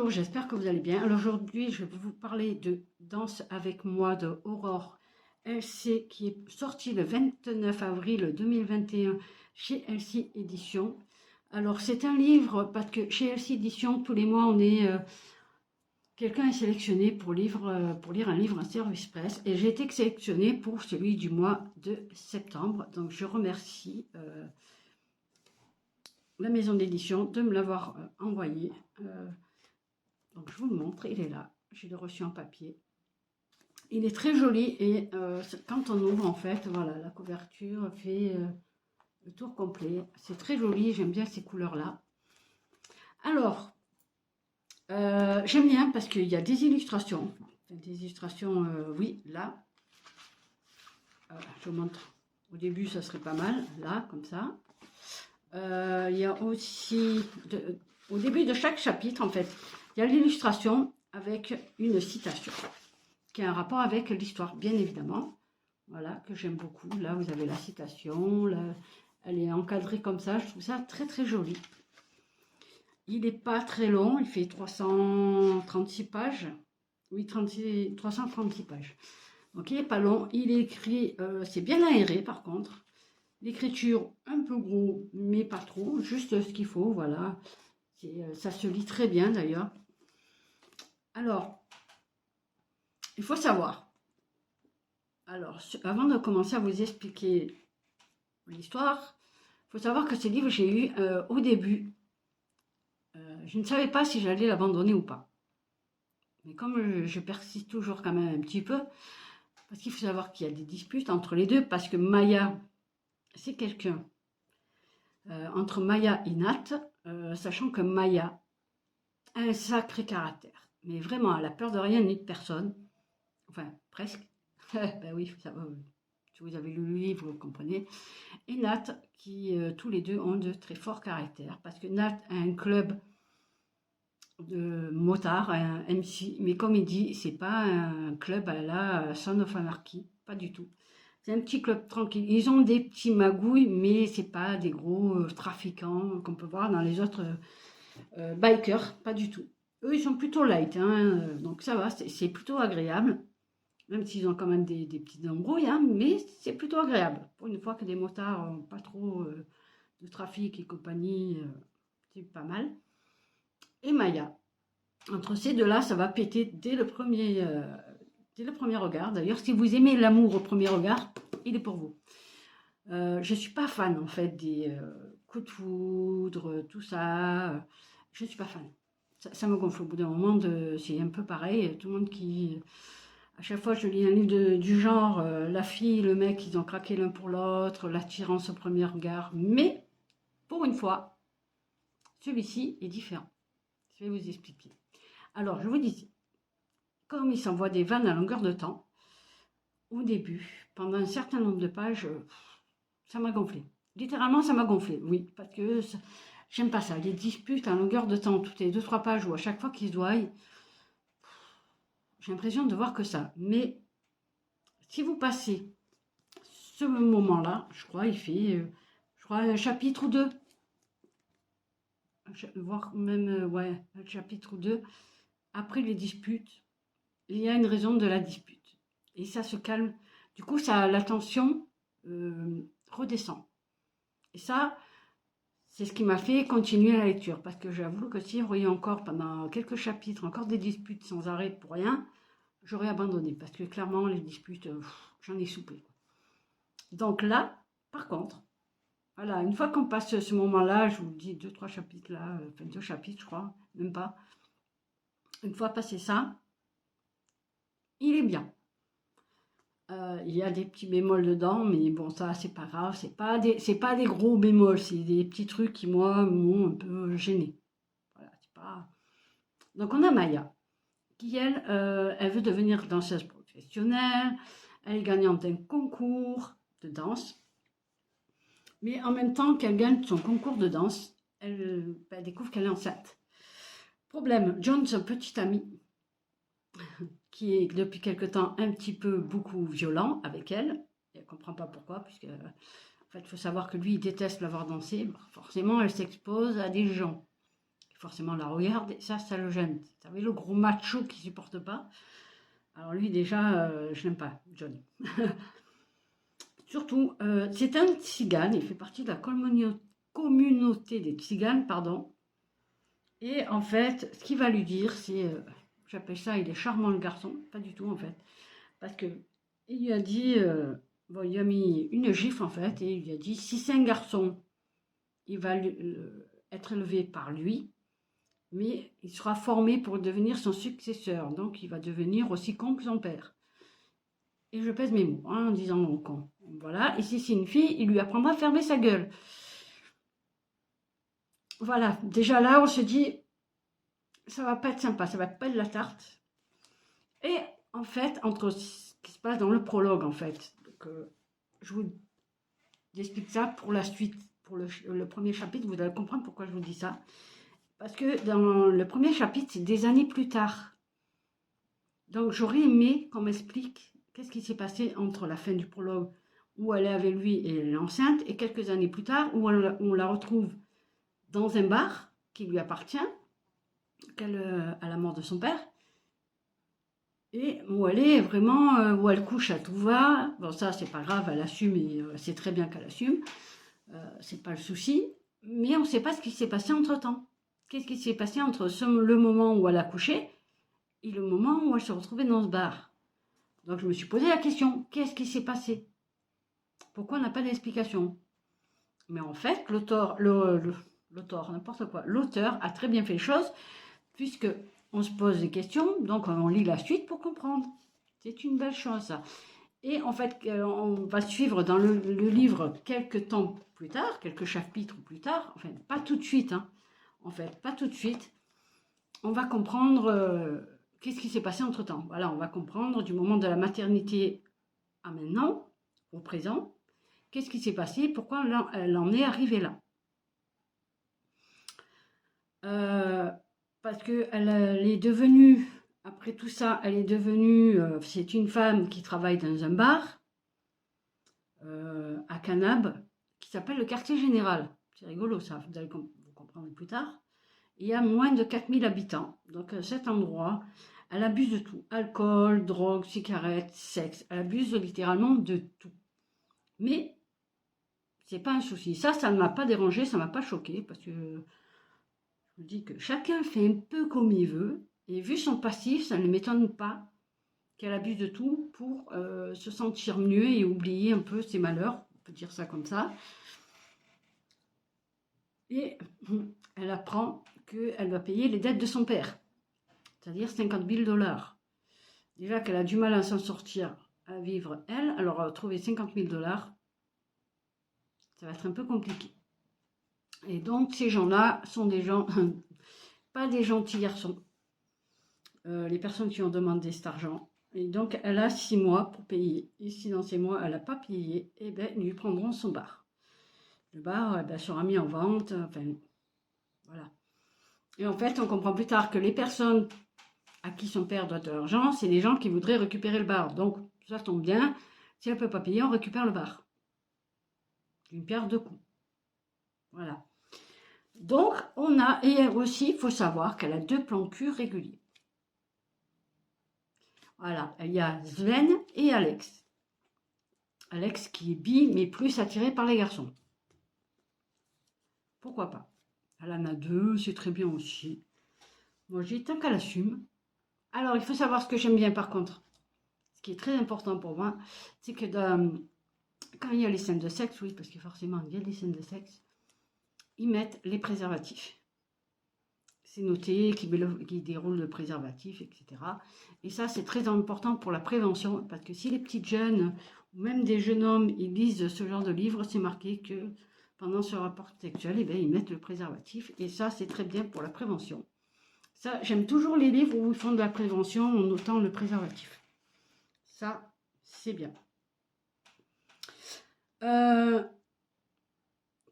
Bonjour, j'espère que vous allez bien. Alors aujourd'hui, je vais vous parler de Danse avec moi de Aurore LC qui est sorti le 29 avril 2021 chez LC Éditions. Alors c'est un livre parce que chez LC Éditions, tous les mois, quelqu'un est sélectionné pour lire un livre en service presse et j'ai été sélectionnée pour celui du mois de septembre. Donc je remercie la maison d'édition de me l'avoir envoyé. Donc je vous le montre, il est là, je l'ai reçu en papier. Il est très joli et quand on ouvre en fait, voilà, la couverture fait le tour complet. C'est très joli, j'aime bien ces couleurs-là. Alors, j'aime bien parce qu'il y a des illustrations. Des illustrations, oui, là. Je vous montre. Au début, ça serait pas mal, là, comme ça. Il y a aussi, au début de chaque chapitre, en fait, il y a l'illustration avec une citation qui a un rapport avec l'histoire, bien évidemment. Voilà, que j'aime beaucoup. Là, vous avez la citation. Là, elle est encadrée comme ça. Je trouve ça très, très joli. Il n'est pas très long. Il fait 336 pages. Oui, 336 pages. Donc, il n'est pas long. Il est écrit, c'est bien aéré, par contre. L'écriture, un peu gros, mais pas trop. Juste ce qu'il faut, voilà. Ça se lit très bien, d'ailleurs. Alors, il faut savoir. Alors, avant de commencer à vous expliquer l'histoire, il faut savoir que ce livre, j'ai eu au début. Je ne savais pas si j'allais l'abandonner ou pas. Mais comme je persiste toujours quand même un petit peu, parce qu'il faut savoir qu'il y a des disputes entre les deux, parce que Maya, c'est quelqu'un. Entre Maya et Nat, sachant que Maya a un sacré caractère. Mais vraiment, elle a peur de rien ni de personne. Enfin, presque. Ben oui, ça va. Si vous avez lu le livre, vous comprenez. Et Nat, qui tous les deux ont de très forts caractères, parce que Nat a un club de motards, un MC, mais comme il dit, c'est pas un club à la Son of Anarchy, pas du tout. C'est un petit club tranquille. Ils ont des petits magouilles, mais c'est pas des gros trafiquants qu'on peut voir dans les autres bikers, pas du tout. Eux, ils sont plutôt light, hein, donc ça va, c'est plutôt agréable. Même s'ils ont quand même des petites embrouilles, hein, mais c'est plutôt agréable. Pour une fois que des motards n'ont pas trop de trafic et compagnie, c'est pas mal. Et Maya. Entre ces deux-là, ça va péter dès le premier regard. D'ailleurs, si vous aimez l'amour au premier regard, il est pour vous. Je ne suis pas fan, en fait, des coups de foudre, tout ça. Je ne suis pas fan. Ça me gonfle au bout d'un moment. C'est un peu pareil. Tout le monde qui... À chaque fois, je lis un livre du genre, la fille, le mec, ils ont craqué l'un pour l'autre, l'attirance au premier regard. Mais, pour une fois, celui-ci est différent. Je vais vous expliquer. Alors, je vous dis, comme il s'envoie des vannes à longueur de temps, au début, pendant un certain nombre de pages, ça m'a gonflé. Littéralement, ça m'a gonflé, oui, parce que j'aime pas ça. Les disputes à longueur de temps, toutes les 2-3 pages, ou à chaque fois qu'ils se voient, j'ai l'impression de voir que ça. Mais si vous passez ce moment-là, je crois, il fait, je crois, un chapitre ou deux, voire même, ouais, un chapitre ou deux, après les disputes, il y a une raison de la dispute. Et ça se calme. Du coup, la tension redescend. Et ça, c'est ce qui m'a fait continuer la lecture. Parce que j'avoue que si vous voyez encore pendant quelques chapitres, encore des disputes sans arrêt pour rien, j'aurais abandonné. Parce que clairement, les disputes, j'en ai soupé. Donc là, par contre, voilà, une fois qu'on passe ce moment-là, je vous dis 2-3 chapitres là, enfin 2 chapitres, je crois, même pas. Une fois passé ça, il est bien. Il y a des petits bémols dedans, mais bon, ça, c'est pas grave. C'est pas des gros bémols, c'est des petits trucs qui, moi, m'ont un peu gêné. Voilà, c'est pas... Donc, on a Maya, qui, elle veut devenir danseuse professionnelle. Elle est gagnante d'un concours de danse. Mais en même temps qu'elle gagne son concours de danse, elle découvre qu'elle est enceinte. Problème, John, son petit ami, qui est depuis quelque temps un petit peu beaucoup violent avec elle. Elle ne comprend pas pourquoi, puisque en fait, il faut savoir que lui, il déteste l'avoir dansé. Forcément, elle s'expose à des gens. forcément la regarde, et ça le gêne. Vous savez, le gros macho qui supporte pas. Alors lui, déjà, je n'aime pas, John. Surtout, c'est un tzigane, il fait partie de la communauté des tziganes, pardon. Et en fait, ce qu'il va lui dire, c'est, j'appelle ça, il est charmant le garçon, pas du tout en fait. Parce que il lui a dit, bon, il lui a mis une gifle en fait, et il lui a dit, si c'est un garçon, il va être élevé par lui, mais il sera formé pour devenir son successeur, donc il va devenir aussi con que son père. Et je pèse mes mots, hein, en disant con. Voilà, et si c'est une fille, il lui apprendra à fermer sa gueule. Voilà, déjà là, on se dit, ça va pas être sympa, ça va pas être la tarte. Et en fait, entre ce qui se passe dans le prologue, en fait, donc, je vous explique ça pour la suite, pour le premier chapitre, vous allez comprendre pourquoi je vous dis ça. Parce que dans le premier chapitre, c'est des années plus tard. Donc j'aurais aimé qu'on m'explique qu'est-ce qui s'est passé entre la fin du prologue, où elle est avec lui et elle est enceinte, et quelques années plus tard, où on la retrouve dans un bar qui lui appartient, à la mort de son père, et où elle est vraiment, où elle couche à tout va. Bon, ça, c'est pas grave, elle assume, et c'est très bien qu'elle assume, c'est pas le souci, mais on ne sait pas ce qui s'est passé entre-temps. Qu'est-ce qui s'est passé entre le moment où elle a couché et le moment où elle se retrouvait dans ce bar? Donc je me suis posé la question, qu'est-ce qui s'est passé? Pourquoi on n'a pas d'explication? Mais en fait, l'auteur, n'importe quoi, l'auteur a très bien fait les choses, puisque on se pose des questions, donc on lit la suite pour comprendre. C'est une belle chose, ça. Et en fait, on va suivre dans le livre quelques temps plus tard, quelques chapitres plus tard, enfin pas tout de suite, hein, en fait, pas tout de suite, on va comprendre qu'est-ce qui s'est passé entre-temps. Voilà, on va comprendre du moment de la maternité à maintenant, au présent, qu'est-ce qui s'est passé, pourquoi elle en est arrivée là. Parce qu'elle est devenue, après tout ça, elle est devenue, c'est une femme qui travaille dans un bar à Canab, qui s'appelle le quartier général. C'est rigolo ça, vous allez vous comprendre plus tard. Il y a moins de 4000 habitants. Donc cet endroit, elle abuse de tout. Alcool, drogue, cigarettes, sexe. Elle abuse littéralement de tout. Mais c'est pas un souci. Ça ne m'a pas dérangé, ça ne m'a pas choqué. Parce que je vous dis que chacun fait un peu comme il veut. Et vu son passif, ça ne m'étonne pas qu'elle abuse de tout pour se sentir mieux et oublier un peu ses malheurs. On peut dire ça comme ça. Et elle apprend qu'elle va payer les dettes de son père, c'est-à-dire 50 000 $. Déjà qu'elle a du mal à s'en sortir, à vivre elle, alors trouver 50 000 $, ça va être un peu compliqué. Et donc ces gens-là sont des gens, pas des gentils garçons, les personnes qui ont demandé cet argent. Et donc elle a 6 mois pour payer. Et si dans ces mois elle n'a pas payé, eh ben, ils lui prendront son bar. Le bar sera mis en vente, enfin voilà. Et en fait, on comprend plus tard que les personnes à qui son père doit de l'argent, c'est les gens qui voudraient récupérer le bar. Donc, ça tombe bien. Si elle ne peut pas payer, on récupère le bar. Une pierre deux coups. Voilà. Donc, on a, et aussi, il faut savoir qu'elle a 2 plans cul réguliers. Voilà, il y a Sven et Alex. Alex qui est bi, mais plus attiré par les garçons. Pourquoi pas? Elle en a 2, c'est très bien aussi. Moi, je dis tant qu'elle assume. Alors, il faut savoir ce que j'aime bien par contre. Ce qui est très important pour moi, c'est que quand il y a les scènes de sexe, oui, parce que forcément, il y a des scènes de sexe, ils mettent les préservatifs. C'est noté qu'ils déroulent le préservatif, etc. Et ça, c'est très important pour la prévention, parce que si les petites jeunes, ou même des jeunes hommes, ils lisent ce genre de livre, c'est marqué que pendant ce rapport sexuel, eh bien, ils mettent le préservatif. Et ça, c'est très bien pour la prévention. Ça, j'aime toujours les livres où ils font de la prévention en notant le préservatif. Ça, c'est bien.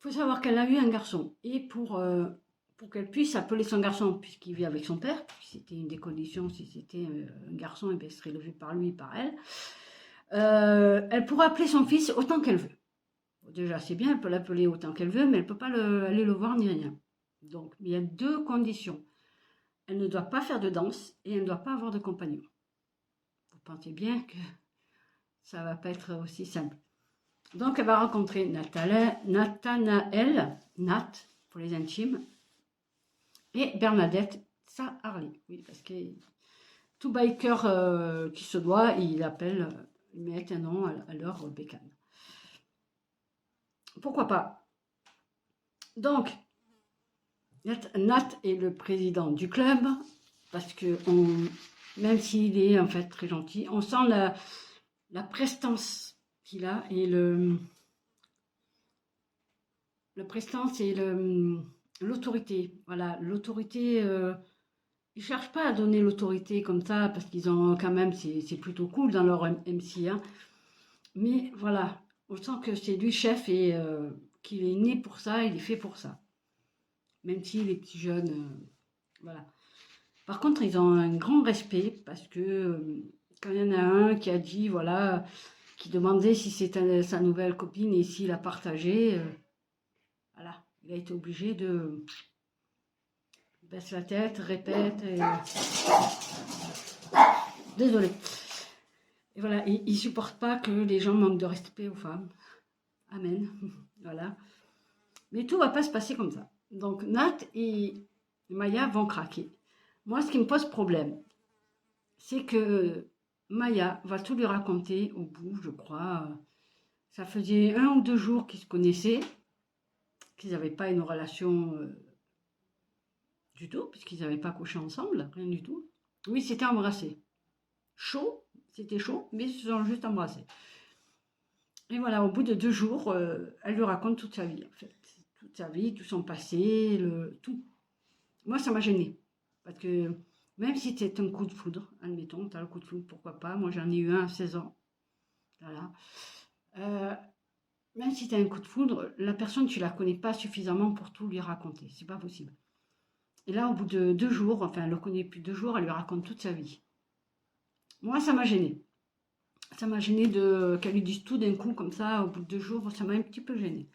Faut savoir qu'elle a eu un garçon. Et pour qu'elle puisse appeler son garçon, puisqu'il vit avec son père, c'était une des conditions, si c'était un garçon, il serait élevé par lui et par elle, elle pourra appeler son fils autant qu'elle veut. Déjà, c'est bien, elle peut l'appeler autant qu'elle veut, mais elle ne peut pas aller le voir ni rien. Donc, il y a deux conditions. Elle ne doit pas faire de danse et elle ne doit pas avoir de compagnon. Vous pensez bien que ça ne va pas être aussi simple. Donc, elle va rencontrer Nathanaël, Nat, pour les intimes, et Bernadette, sa Harley. Oui, parce que tout biker qui se doit, il met un nom à leur bécane. Pourquoi pas? Donc, Nat est le président du club, parce que même s'il est en fait très gentil, on sent la prestance qu'il a et la prestance et l'autorité. Voilà, l'autorité, ils ne cherchent pas à donner l'autorité comme ça, parce qu'ils ont quand même, c'est plutôt cool dans leur MC, hein. Mais voilà, on sent que c'est lui chef et qu'il est né pour ça, il est fait pour ça. Même si les petits jeunes, voilà. Par contre, ils ont un grand respect parce que quand il y en a un qui a dit, voilà, qui demandait si c'était sa nouvelle copine et s'il a partagé, voilà, il a été obligé de baisser la tête, répète. Et... Désolé. Et voilà, il ne supporte pas que les gens manquent de respect aux femmes. Amen. Voilà. Mais tout ne va pas se passer comme ça. Donc Nat et Maya vont craquer. Moi, ce qui me pose problème, c'est que Maya va tout lui raconter au bout, je crois. Ça faisait 1 ou 2 jours qu'ils se connaissaient, qu'ils n'avaient pas une relation du tout, puisqu'ils n'avaient pas couché ensemble, rien du tout. Oui, c'était embrassé. Chaud, c'était chaud, mais ils se sont juste embrassés. Et voilà, au bout de 2 jours, elle lui raconte toute sa vie, en fait. Toute sa vie, tout son passé, tout. Moi, ça m'a gênée. Parce que même si c'est un coup de foudre, admettons, tu as le coup de foudre, pourquoi pas. Moi, j'en ai eu un à 16 ans. Voilà. Même si tu as un coup de foudre, la personne, tu la connais pas suffisamment pour tout lui raconter. C'est pas possible. Et là, au bout de 2 jours, enfin, elle le connaît depuis 2 jours, elle lui raconte toute sa vie. Moi, ça m'a gênée. Ça m'a gênée qu'elle lui dise tout d'un coup, comme ça, au bout de 2 jours, ça m'a un petit peu gênée.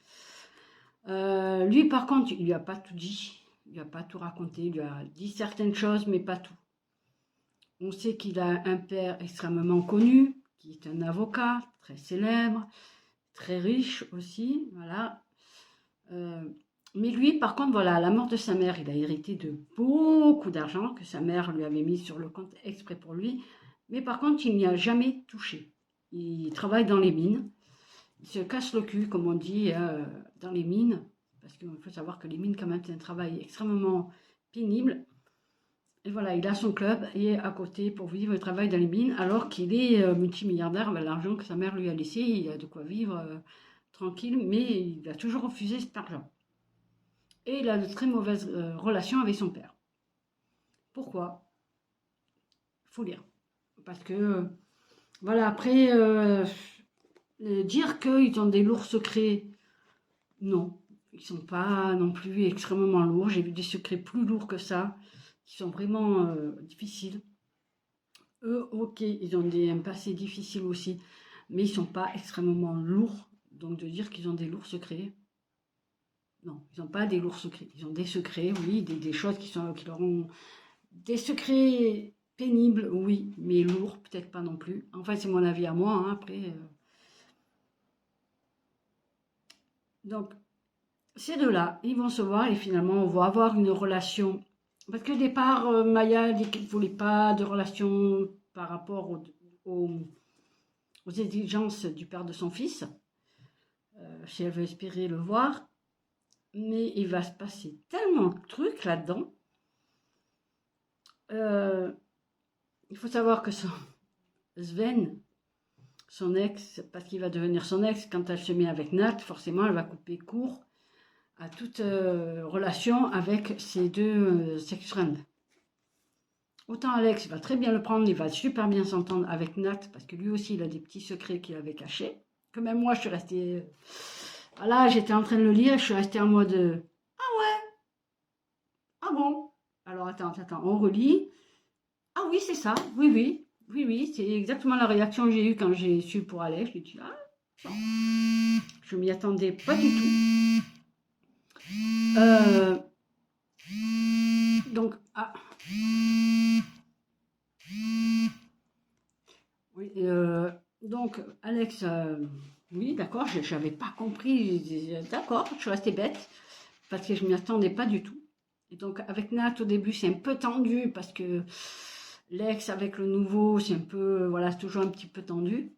Lui, par contre, il lui a pas tout dit. Il lui a pas tout raconté. Il lui a dit certaines choses, mais pas tout. On sait qu'il a un père extrêmement connu, qui est un avocat très célèbre, très riche aussi, voilà. Mais lui, par contre, voilà, à la mort de sa mère, il a hérité de beaucoup d'argent que sa mère lui avait mis sur le compte exprès pour lui. Mais par contre, il n'y a jamais touché. Il travaille dans les mines. Il se casse le cul, comme on dit, dans les mines. Parce qu'il faut savoir que les mines, quand même, c'est un travail extrêmement pénible. Et voilà, il a son club et à côté, pour vivre, il travaille dans les mines, alors qu'il est multimilliardaire avec l'argent que sa mère lui a laissé. Il a de quoi vivre tranquille, mais il a toujours refusé cet argent. Et il a de très mauvaises relations avec son père. Pourquoi? Il faut lire. Parce que, voilà, après, dire qu'ils ont des lourds secrets, non. Ils ne sont pas non plus extrêmement lourds. J'ai vu des secrets plus lourds que ça, qui sont vraiment difficiles. Eux, ok, ils ont un passé difficile aussi, mais ils ne sont pas extrêmement lourds. Donc de dire qu'ils ont des lourds secrets, non, ils n'ont pas des lourds secrets. Ils ont des secrets, oui, des choses qui leur ont... Des secrets pénibles, oui, mais lourds, peut-être pas non plus. Enfin, c'est mon avis à moi, hein, après. Donc, ces deux-là, ils vont se voir et finalement, on va avoir une relation. Parce qu'au départ, Maya dit qu'elle ne voulait pas de relation par rapport aux exigences du père de son fils, si elle veut espérer le voir. Mais il va se passer tellement de trucs là-dedans. Il faut savoir que Sven, son ex, parce qu'il va devenir son ex, quand elle se met avec Nat, forcément, elle va couper court à toute relation avec ces deux sex-friends. Autant Alex va très bien le prendre, il va super bien s'entendre avec Nat, parce que lui aussi, il a des petits secrets qu'il avait cachés. Que même moi, je suis restée... Voilà, j'étais en train de le lire, je suis restée en mode... Ah ouais? Ah bon? Alors, attends, on relit. Ah oui, c'est ça, oui, c'est exactement la réaction que j'ai eue quand j'ai su pour Alex. Je lui ai dit, ah, bon. Je m'y attendais pas du tout. Oui, donc, Alex, oui, d'accord, je n'avais pas compris. D'accord, je suis restée bête parce que je ne m'y attendais pas du tout. Et donc, avec Nat, au début, c'est un peu tendu parce que l'ex avec le nouveau, c'est un peu, voilà, c'est toujours un petit peu tendu.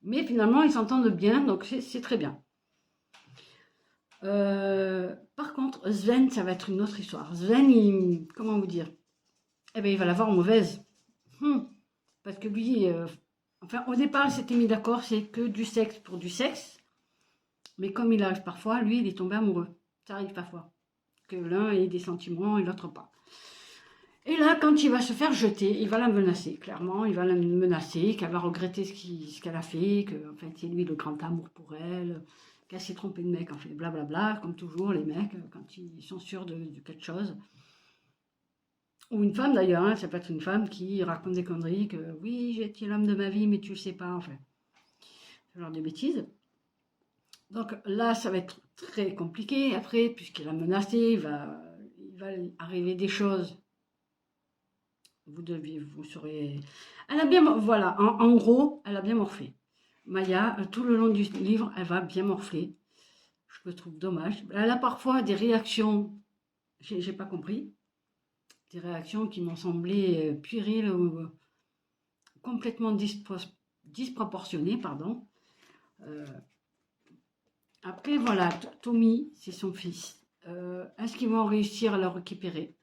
Mais finalement, ils s'entendent bien, donc c'est très bien. Par contre, Sven, ça va être une autre histoire. Sven, comment vous dire? Eh bien, il va l'avoir mauvaise. Parce que lui, enfin, au départ, il s'était mis d'accord, c'est que du sexe pour du sexe. Mais comme il arrive parfois, lui, il est tombé amoureux. Ça arrive parfois. Que l'un ait des sentiments et l'autre pas. Et là, quand il va se faire jeter, il va la menacer, clairement. Il va la menacer, qu'elle va regretter ce qu'elle a fait, que en fait, c'est lui le grand amour pour elle, qu'elle s'est trompée de mec, en fait, blablabla, comme toujours, les mecs, quand ils sont sûrs de quelque chose. Ou une femme d'ailleurs, hein, ça peut être une femme qui raconte des conneries, que oui, j'ai été l'homme de ma vie, mais tu le sais pas, enfin, ce genre de bêtises. Donc là, ça va être très compliqué après, puisqu'il a menacé, il va arriver des choses. Vous serez. Elle a bien, voilà, en gros, elle a bien morflé. Maya, tout le long du livre, elle va bien morfler. Je le trouve dommage. Elle a parfois des réactions, j'ai pas compris, des réactions qui m'ont semblé puériles ou complètement disproportionnées, pardon. Euh, Après, voilà, Tommy, c'est son fils. Est-ce qu'ils vont réussir à le récupérer?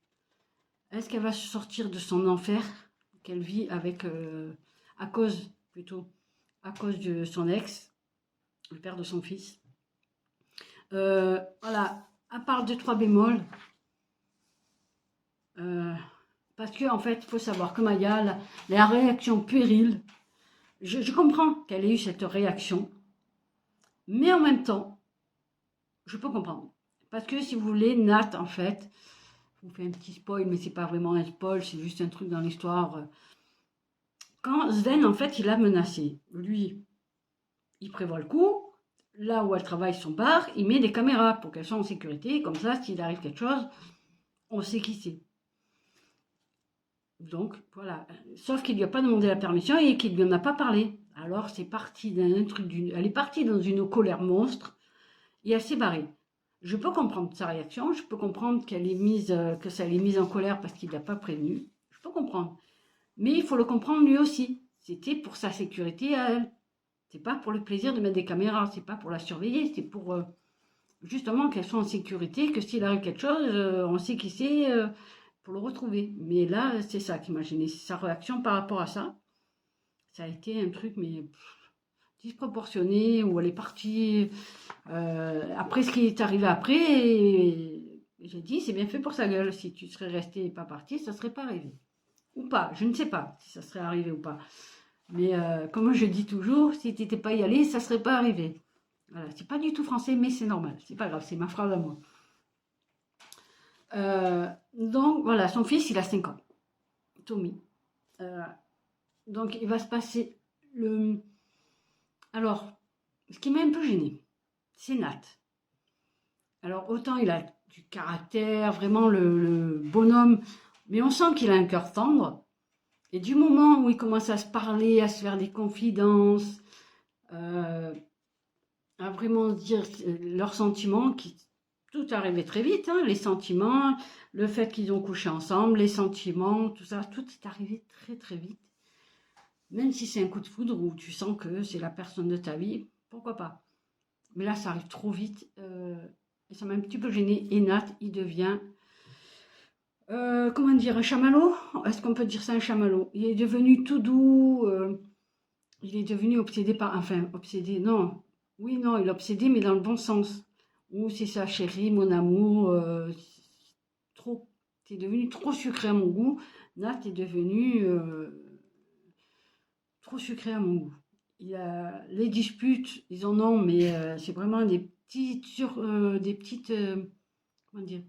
Est-ce qu'elle va se sortir de son enfer qu'elle vit avec, à cause, plutôt, à cause de son ex, le père de son fils? Voilà, à part deux, trois bémols, euh, parce que en fait, il faut savoir que Maya, la réaction puérile, je comprends qu'elle ait eu cette réaction, mais en même temps, je peux comprendre. Parce que si vous voulez, Nat, en fait, je vous fais un petit spoil, mais c'est pas vraiment un spoil, c'est juste un truc dans l'histoire. Quand Sven, en fait, il a menacé, lui, il prévoit le coup. Là où elle travaille son bar, il met des caméras pour qu'elles soient en sécurité. Comme ça, s'il arrive quelque chose, on sait qui c'est. Donc, voilà. Sauf qu'il lui a pas demandé la permission et qu'il lui en a pas parlé. Alors, c'est parti d'un truc elle est partie dans une colère monstre et elle s'est barrée. Je peux comprendre sa réaction, je peux comprendre que ça l'ait mise en colère parce qu'il ne l'a pas prévenu. Je peux comprendre. Mais il faut le comprendre lui aussi. C'était pour sa sécurité à elle. C'est pas pour le plaisir de mettre des caméras, c'est pas pour la surveiller, c'est pour justement qu'elle soit en sécurité, que s'il arrive quelque chose, on sait qui c'est pour le retrouver. Mais là, c'est ça qui m'a gêné, sa réaction par rapport à ça. Ça a été un truc, mais disproportionné, où elle est partie. Après ce qui est arrivé après, j'ai dit, c'est bien fait pour sa gueule. Si tu serais resté et pas parti, ça serait pas arrivé. Ou pas, je ne sais pas si ça serait arrivé ou pas. Mais comme je dis toujours, si tu n'étais pas y allé, ça ne serait pas arrivé. Voilà, c'est pas du tout français, mais c'est normal. C'est pas grave, c'est ma phrase à moi. Donc voilà, son fils, il a 5 ans. Tommy. Euh, donc il va se passer le. Alors, ce qui m'a un peu gêné, c'est Nat. Alors autant il a du caractère, vraiment le bonhomme, mais on sent qu'il a un cœur tendre. Et du moment où ils commencent à se parler, à se faire des confidences, à vraiment dire leurs sentiments, qui tout arrivait très vite, hein, les sentiments, le fait qu'ils ont couché ensemble, les sentiments, tout ça, tout est arrivé très très vite. Même si c'est un coup de foudre où tu sens que c'est la personne de ta vie, pourquoi pas. Mais là, ça arrive trop vite et ça m'a un petit peu gêné. Et Nat, il devient, comment dire, un chamallow? Est-ce qu'on peut dire ça, un chamallow? Il est devenu tout doux, il est devenu obsédé par, enfin, obsédé, non. Oui, non, il est obsédé, mais dans le bon sens. Ou c'est sa chérie, mon amour, trop. C'est devenu trop sucré à mon goût. Nat est devenu trop sucré à mon goût. Il y a les disputes, ils en ont, mais c'est vraiment des petites, comment dire,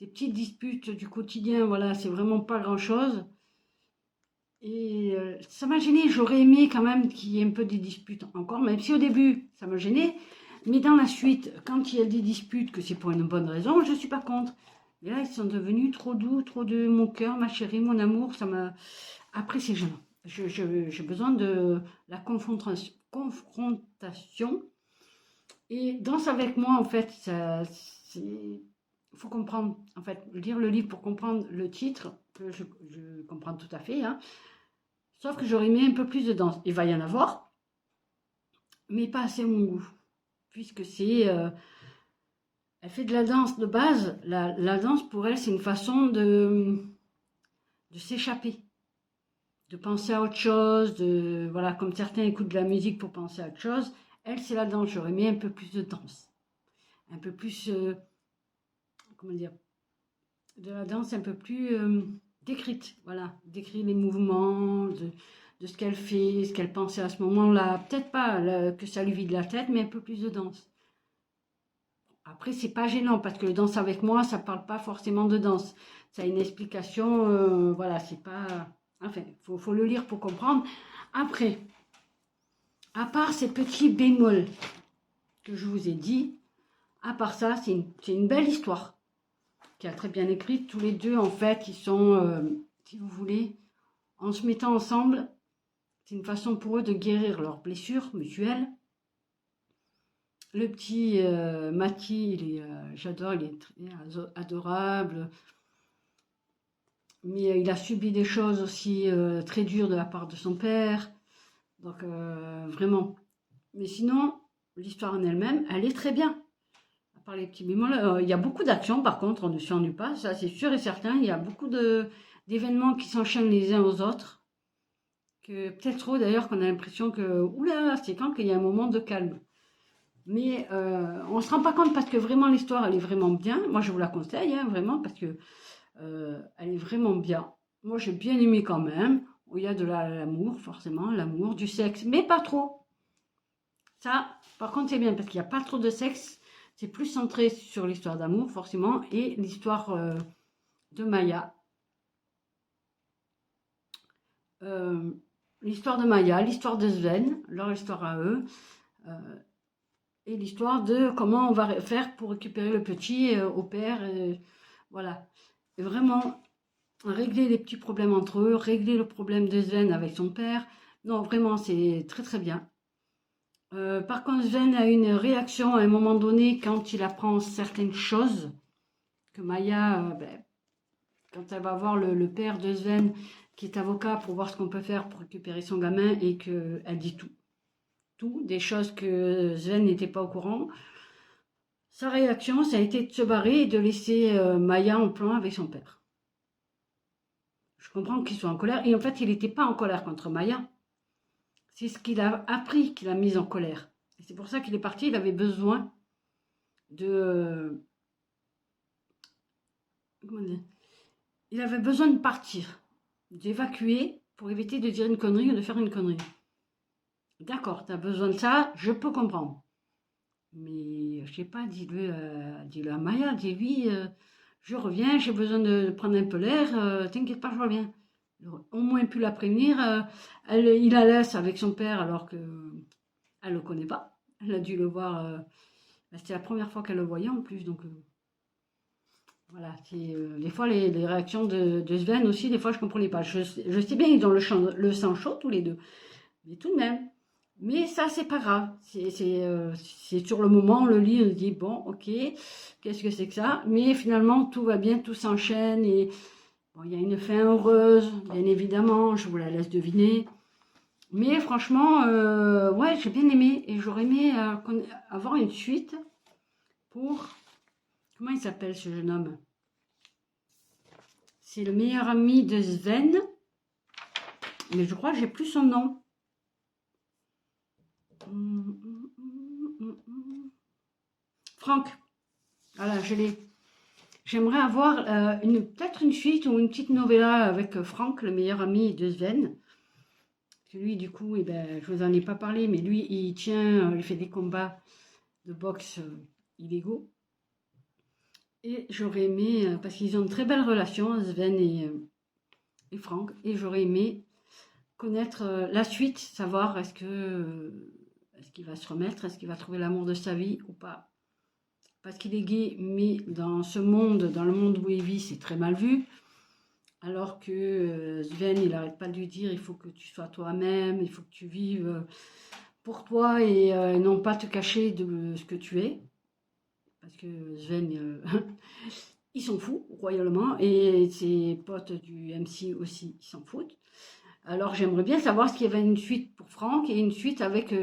des petites disputes du quotidien. Voilà, c'est vraiment pas grand-chose. Et ça m'a gêné. J'aurais aimé quand même qu'il y ait un peu des disputes encore, même si au début ça m'a gêné. Mais dans la suite, quand il y a des disputes, que c'est pour une bonne raison, je suis pas contre. Et là, ils sont devenus trop doux, trop de mon cœur, ma chérie, mon amour. Ça m'a... Après, c'est gênant. J'ai besoin de la confrontation. Et Danse avec moi, en fait, il faut comprendre, en fait, lire le livre pour comprendre le titre, que je comprends tout à fait, hein. Sauf que j'aurais aimé un peu plus de danse. Il va y en avoir, mais pas assez à mon goût, puisque elle fait de la danse de base. La danse, pour elle, c'est une façon de s'échapper, de penser à autre chose, voilà, comme certains écoutent de la musique pour penser à autre chose. Elle, c'est la danse. J'aurais aimé un peu plus de danse. Un peu plus, comment dire, de la danse un peu plus décrite, voilà, décrire les mouvements, de ce qu'elle fait, ce qu'elle pensait à ce moment-là. Peut-être pas que ça lui vide la tête, mais un peu plus de danse. Après, c'est pas gênant parce que le danse avec moi, ça parle pas forcément de danse. Ça a une explication, voilà, c'est pas. Enfin, faut le lire pour comprendre. Après, à part ces petits bémols que je vous ai dit, à part ça, c'est une belle histoire qui a très bien écrite. Tous les deux, en fait, ils sont, si vous voulez, en se mettant ensemble, c'est une façon pour eux de guérir leurs blessures mutuelles. Le petit Mati, j'adore, il est très adorable, mais il a subi des choses aussi très dures de la part de son père. Donc, vraiment. Mais sinon, l'histoire en elle-même, elle est très bien. À part les petits bémols, il y a beaucoup d'actions, par contre, on ne s'ennuie pas, ça c'est sûr et certain. Il y a beaucoup d'événements qui s'enchaînent les uns aux autres. Que peut-être trop d'ailleurs qu'on a l'impression que, oula, c'est quand qu'il y a un moment de calme. Mais on ne se rend pas compte parce que vraiment l'histoire, elle est vraiment bien. Moi, je vous la conseille, hein, vraiment, parce que elle est vraiment bien. Moi, j'ai bien aimé quand même. Il y a de l'amour, forcément, l'amour, du sexe, mais pas trop. Ça, par contre, c'est bien parce qu'il n'y a pas trop de sexe. C'est plus centré sur l'histoire d'amour, forcément, et l'histoire de Maya. Euh, l'histoire de Maya, l'histoire de Sven, leur histoire à eux. Et l'histoire de comment on va faire pour récupérer le petit au père. Voilà. Et vraiment, régler les petits problèmes entre eux, régler le problème de Sven avec son père. Non, vraiment, c'est très très bien. Par contre, Sven a une réaction à un moment donné quand il apprend certaines choses. Que Maya, quand elle va voir le père de Sven, qui est avocat, pour voir ce qu'on peut faire pour récupérer son gamin, et qu'elle dit tout. Tout, des choses que Sven n'était pas au courant. Sa réaction, ça a été de se barrer et de laisser Maya en plan avec son père. Je comprends qu'il soit en colère. Et en fait, il n'était pas en colère contre Maya. C'est ce qu'il a appris qui l'a mise en colère. Et c'est pour ça qu'il est parti. Il avait besoin de... comment dire, il avait besoin de partir, d'évacuer pour éviter de dire une connerie ou de faire une connerie. D'accord, tu as besoin de ça, je peux comprendre. Mais je sais pas, dis-le à Maya, dis-lui, je reviens, j'ai besoin de prendre un peu l'air, t'inquiète pas, je reviens. Au moins pu la prévenir, il la laisse avec son père alors que elle le connaît pas. Elle a dû le voir, c'était la première fois qu'elle le voyait en plus, donc voilà. Des fois les réactions de Sven aussi, des fois je comprenais pas. Je sais bien ils ont le sang chaud tous les deux, mais tout de même. Mais ça, c'est pas grave. C'est sur le moment, on le lit, on se dit, bon, ok, qu'est-ce que c'est que ça? Mais finalement, tout va bien, tout s'enchaîne. Et bon, il y a une fin heureuse, bien évidemment, je vous la laisse deviner. Mais franchement, ouais, j'ai bien aimé. Et j'aurais aimé avoir une suite pour... Comment il s'appelle ce jeune homme? C'est le meilleur ami de Sven. Mais je crois que j'ai plus son nom. Franck. Voilà, je l'ai. J'aimerais avoir peut-être une suite ou une petite novella avec Franck, le meilleur ami de Sven. Lui, du coup, eh ben, je vous en ai pas parlé, mais lui, il tient, il fait des combats de boxe illégaux. Et j'aurais aimé, parce qu'ils ont une très belle relation, Sven et Franck, et j'aurais aimé connaître la suite, savoir est-ce qu'il va se remettre, est-ce qu'il va trouver l'amour de sa vie ou pas. parce qu'il est gay, mais dans ce monde, dans le monde où il vit, c'est très mal vu. Alors que Sven, il n'arrête pas de lui dire, il faut que tu sois toi-même, il faut que tu vives pour toi et non pas te cacher de ce que tu es. Parce que Sven, il s'en fout royalement et ses potes du MC aussi, ils s'en foutent. Alors j'aimerais bien savoir s'il y avait une suite pour Franck et une suite avec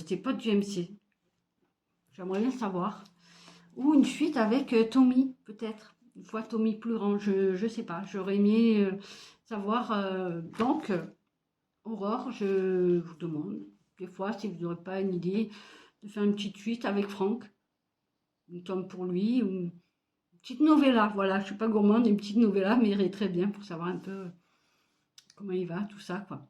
ses potes du MC. J'aimerais bien savoir. Ou une suite avec Tommy, peut-être. Une fois Tommy plus grand, je sais pas. J'aurais aimé savoir. Donc, Aurore, je vous demande, des fois, si vous n'aurez pas une idée, de faire une petite suite avec Franck. Une tome pour lui, ou une petite novella. Voilà, je suis pas gourmande, une petite novella m'irait très bien pour savoir un peu comment il va, tout ça, quoi.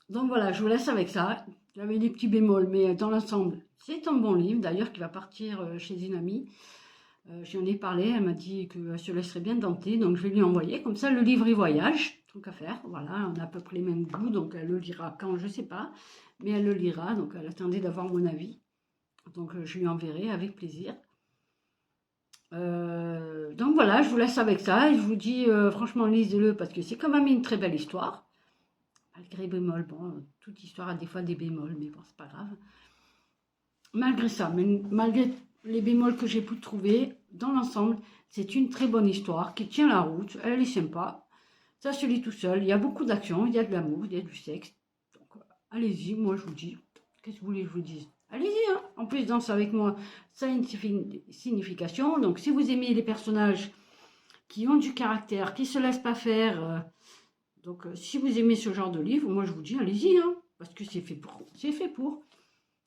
Donc voilà, je vous laisse avec ça. J'avais des petits bémols, mais dans l'ensemble, c'est un bon livre, d'ailleurs, qui va partir chez une amie. J'en ai parlé, elle m'a dit qu'elle se laisserait bien tenter, donc je vais lui envoyer. Comme ça, le livre, il voyage, truc à faire. Voilà, on a à peu près les mêmes goûts, donc elle le lira quand, je sais pas. Mais elle le lira, donc elle attendait d'avoir mon avis. Donc je lui enverrai avec plaisir. Donc voilà, je vous laisse avec ça. Et je vous dis, franchement, lisez-le parce que c'est quand même une très belle histoire. Malgré bémol, bon, toute histoire a des fois des bémols, mais bon, c'est pas grave. Malgré ça, malgré les bémols que j'ai pu trouver, dans l'ensemble, c'est une très bonne histoire qui tient la route, elle est sympa. Ça se lit tout seul, il y a beaucoup d'action, il y a de l'amour, il y a du sexe. Donc allez-y, moi je vous dis, qu'est-ce que vous voulez que je vous dise? Allez-y, hein. En plus, Danse avec moi, ça a une signification. Donc si vous aimez les personnages qui ont du caractère, qui ne se laissent pas faire... Donc, si vous aimez ce genre de livre, moi je vous dis, allez-y, hein, parce que c'est fait pour. C'est fait pour.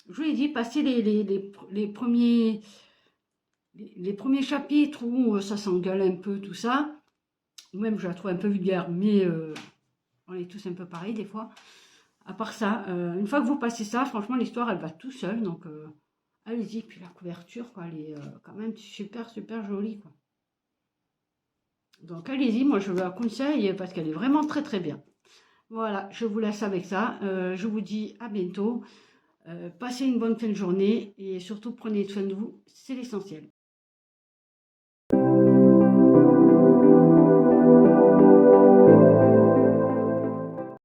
Je vous l'ai dit, passez les premiers chapitres où ça s'engueule un peu, tout ça. Ou même, je la trouve un peu vulgaire, mais on est tous un peu pareils des fois. À part ça, une fois que vous passez ça, franchement, l'histoire, elle va tout seul. Donc, allez-y. Puis la couverture, quoi, elle est quand même super, super jolie, quoi. Donc allez-y, moi je vous la conseille parce qu'elle est vraiment très très bien. Voilà, je vous laisse avec ça. Je vous dis à bientôt. Passez une bonne fin de journée et surtout prenez soin de vous, c'est l'essentiel.